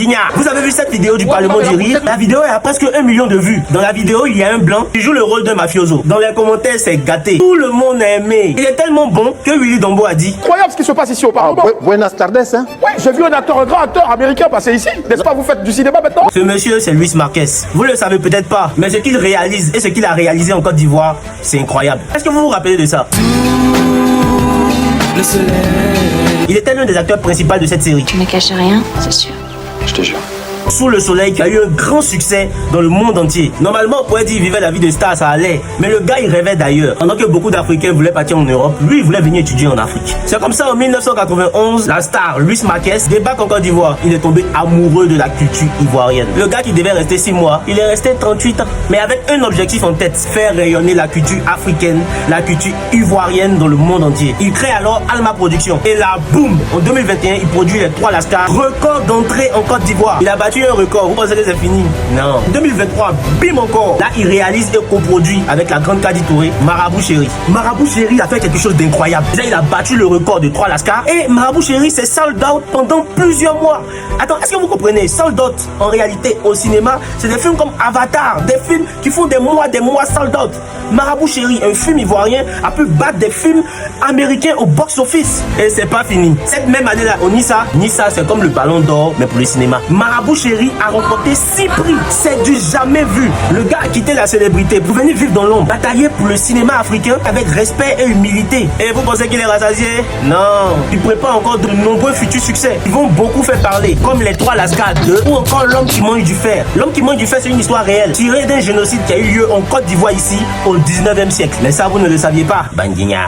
Banguigna. Vous avez vu cette vidéo du Parlement du Rire? La vidéo a presque 1 million de vues. Dans la vidéo, il y a un blanc qui joue le rôle d'un mafioso. Dans les commentaires, c'est gâté. Tout le monde a aimé. Il est tellement bon que Willy Dombo a dit: Incroyable ce qui se passe ici au Parlement. Buenas tardes, hein? Ouais, j'ai vu un grand acteur américain passer ici. N'est-ce pas, vous faites du cinéma maintenant? Ce monsieur, c'est Luis Marquez. Vous le savez peut-être pas, mais ce qu'il réalise et ce qu'il a réalisé en Côte d'Ivoire, c'est incroyable. Est-ce que vous vous rappelez de ça? Le soleil. Il était l'un des acteurs principaux de cette série. Tu ne caches rien, c'est sûr. Je te jure. Sous le soleil, qui a eu un grand succès dans le monde entier. Normalement, on pourrait dire qu'il vivait la vie de star, ça allait. Mais le gars, il rêvait d'ailleurs. Pendant que beaucoup d'Africains voulaient partir en Europe, lui, il voulait venir étudier en Afrique. C'est comme ça, en 1991, la star Luis Marquez débarque en Côte d'Ivoire. Il est tombé amoureux de la culture ivoirienne. Le gars qui devait rester 6 mois, il est resté 38 ans. Mais avec un objectif en tête: faire rayonner la culture africaine, la culture ivoirienne dans le monde entier. Il crée alors Alma Productions. Et là, boum, en 2021, il produit les 3 Lascar. Record d'entrée en Côte d'Ivoire. Il a battu un record. Vous pensez que c'est fini? Non. 2023, bim encore. Là, il réalise et coproduit avec la grande Kadi Touré, Marabout Chéri. Marabout Chéri a fait quelque chose d'incroyable. Déjà, il a battu le record de 3 Lascar. Et Marabout Chéri s'est sold out pendant plusieurs mois. Attends, est-ce que vous comprenez? Sold out, en réalité, au cinéma, c'est des films comme Avatar, des films qui font des mois sold out. Marabout Chéri, un film ivoirien, a pu battre des films américains au box-office. Et c'est pas fini. Cette même année-là, au Nissa, c'est comme le Ballon d'Or, mais pour le cinéma. Marabout Chéri a remporté 6 prix. C'est du jamais vu. Le gars a quitté la célébrité pour venir vivre dans l'ombre, batailler pour le cinéma africain avec respect et humilité. Et vous pensez qu'il est rassasié? Non. Il prépare encore de nombreux futurs succès. Ils vont beaucoup faire parler, comme les 3 Lascar 2 ou encore L'homme qui mange du fer. L'homme qui mange du fer, c'est une histoire réelle, tirée d'un génocide qui a eu lieu en Côte d'Ivoire ici au 19e siècle. Mais ça, vous ne le saviez pas, Banguigna.